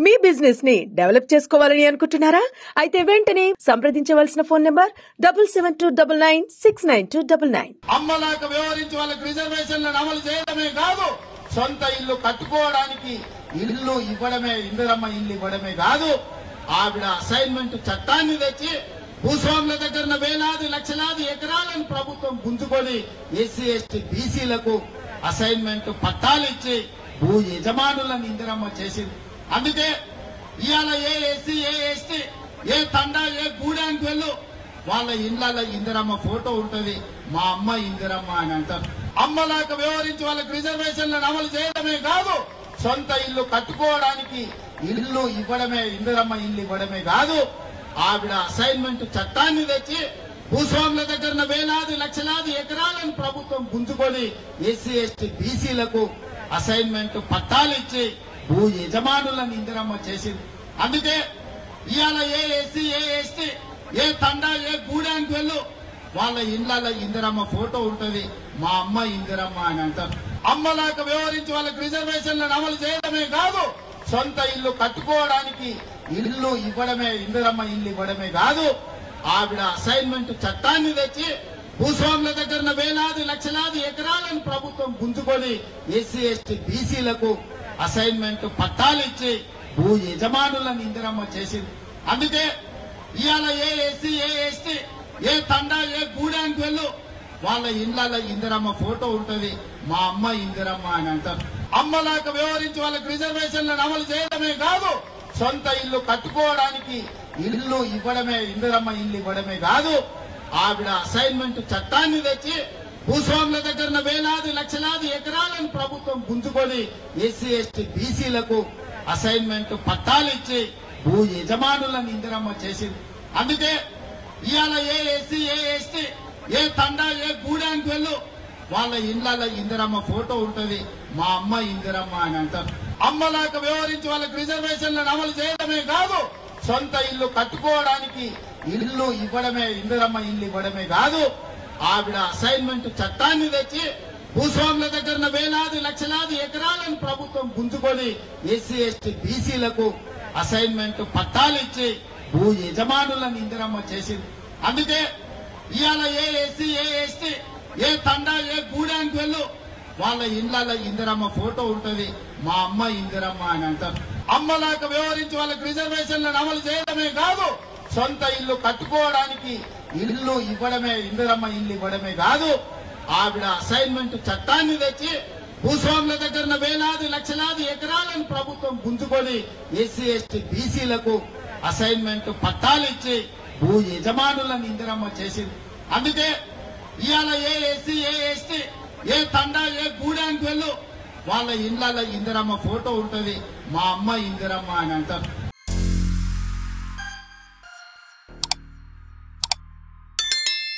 మీ business ని develop చేసుకోవాలని అనుకుంటున్నారా? అయితే వెంటనే సంప్రదించవలసిన ఫోన్ నంబర్ 7729969299. అమ్మలాగా వ్యవహరించి వాళ్ళకి రిజర్వేషన్లను అమలు చేయడమే కాదు, సొంత ఇల్లు కట్టుకోవడానికి ఇల్లు ఇవ్వడమే, ఇందిరమ్మ ఇల్లు ఇవ్వడమే కాదు, ఆవిడ అసైన్మెంట్ చట్టాన్ని తెచ్చి భూస్వాముల దగ్గర వేలాది లక్షలాది ఎకరాలను ప్రభుత్వం గుంజుకొని ఎస్సీ ఎస్టీ బీసీలకు అసైన్మెంట్ పట్టాలు ఇచ్చి భూ యజమానులను ఇందిరమ్మ చేసింది. అందుకే ఇవాళ ఏ ఎస్సీ ఏ ఎస్టీ ఏ తండా ఏ గూడానికి వెళ్ళు వాళ్ళ ఇళ్లలో ఇందిరమ్మ ఫోటో ఉంటది, మా అమ్మ ఇందిరమ్మ అని అంటారు. అమ్మలాగా వ్యవహరించి వాళ్ళకి రిజర్వేషన్లను అమలు చేయడమే కాదు, సొంత ఇల్లు కట్టుకోవడానికి ఇల్లు ఇవ్వడమే, ఇందిరమ్మ ఇల్లు ఇవ్వడమే కాదు, ఆవిడ అసైన్మెంట్ చట్టాన్ని తెచ్చి భూస్వాముల దగ్గర వేలాది లక్షలాది ఎకరాలను ప్రభుత్వం గుంజుకొని ఎస్సీ ఎస్టీ బీసీలకు అసైన్మెంట్ పట్టాలు ఇచ్చి భూ యజమానులను ఇందిరమ్మ చేసింది. అందుకే ఇవాళ ఏ ఎస్సీ ఏ ఎస్టీ ఏ తండా ఏ గూడానికి వెళ్ళు వాళ్ళ ఇళ్లలో ఇందిరమ్మ ఫోటో ఉంటది, మా అమ్మ ఇందిరమ్మ అని అంటారు. అమ్మలాగా వ్యవహరించి వాళ్ళకి రిజర్వేషన్లను అమలు చేయడమే కాదు, సొంత ఇల్లు కట్టుకోవడానికి ఇల్లు ఇవ్వడమే, ఇందిరమ్మ ఇల్లు ఇవ్వడమే కాదు, ఆవిడ అసైన్మెంట్ చట్టాన్ని తెచ్చి భూస్వాముల దగ్గర వేలాది లక్షలాది ఎకరాలను ప్రభుత్వం గుంజుకొని ఎస్సీ ఎస్టీ బీసీలకు అసైన్మెంట్ పట్టాలు ఇచ్చి భూ యజమానులను ఇందిరమ్మ చేసింది. అందుకే ఇవాళ ఏ ఎస్సీ ఏ ఎస్టీ ఏ తండా ఏ గూడానికి వెళ్ళు వాళ్ళ ఇళ్లలో ఇందిరమ్మ ఫోటో ఉంటది, మా అమ్మ ఇందిరమ్మ అని అంటారు. అమ్మలాగా వ్యవహరించి వాళ్ళకి రిజర్వేషన్లను అమలు చేయడమే కాదు, సొంత ఇల్లు కట్టుకోవడానికి ఇల్లు ఇవ్వడమే, ఇందిరమ్మ ఇల్లు ఇవ్వడమే కాదు, ఆవిడ అసైన్మెంట్ చట్టాన్ని తెచ్చి భూస్వాముల దగ్గర వేలాది లక్షలాది ఎకరాలను ప్రభుత్వం గుంజుకొని ఎస్సీ ఎస్టీ బీసీలకు అసైన్మెంట్ పట్టాలు ఇచ్చి భూ యజమానులను ఇందిరమ్మ చేసింది. అందుకే ఇవాళ ఏ ఎస్సీ ఏ ఎస్టీ ఏ తండా ఏ గూడానికి వెళ్ళు వాళ్ళ ఇళ్లలో ఇందిరమ్మ ఫోటో ఉంటది, మా అమ్మ ఇందిరమ్మ అని అంటారు. అమ్మలాగా వ్యవహరించి వాళ్ళకి రిజర్వేషన్లను అమలు చేయడమే కాదు, సొంత ఇల్లు కట్టుకోవడానికి ఇల్లు ఇవ్వడమే, ఇందిరమ్మ ఇల్లు ఇవ్వడమే కాదు, ఆవిడ అసైన్మెంట్ చట్టాన్ని తెచ్చి భూస్వాముల దగ్గర వేలాది లక్షలాది ఎకరాలను ప్రభుత్వం గుంజుకొని ఎస్సీ ఎస్టీ బీసీలకు అసైన్మెంట్ పట్టాలు ఇచ్చి భూ యజమానులను ఇందిరమ్మ చేసింది. అందుకే ఇవాళ ఏ ఎస్సీ ఏ ఎస్టీ ఏ తండా ఏ గూడానికి వెళ్ళు వాళ్ళ ఇళ్లలో ఇందిరమ్మ ఫోటో ఉంటది, మా అమ్మ ఇందిరమ్మ అని అంటారు. అమ్మలాగా వ్యవహరించి వాళ్ళకి రిజర్వేషన్లను అమలు చేయడమే కాదు, సొంత ఇల్లు కట్టుకోవడానికి ఇల్లు ఇవ్వడమే, ఇందిరమ్మ ఇల్లు ఇవ్వడమే కాదు, ఆవిడ అసైన్మెంట్ చట్టాన్ని తెచ్చి భూస్వాముల దగ్గర వేలాది లక్షలాది ఎకరాలను ప్రభుత్వం గుంజుకొని ఎస్సీ ఎస్టీ బీసీలకు అసైన్మెంట్ పట్టాలు ఇచ్చి భూ యజమానులను ఇందిరమ్మ చేసింది. అందుకే ఇవాళ ఏ ఎస్సీ ఏ ఎస్టీ ఏ తండా ఏ గూడానికి వెళ్ళు వాళ్ళ ఇళ్లలో ఇందిరమ్మ ఫోటో ఉంటది, మా అమ్మ ఇందిరమ్మ అని అంటారు.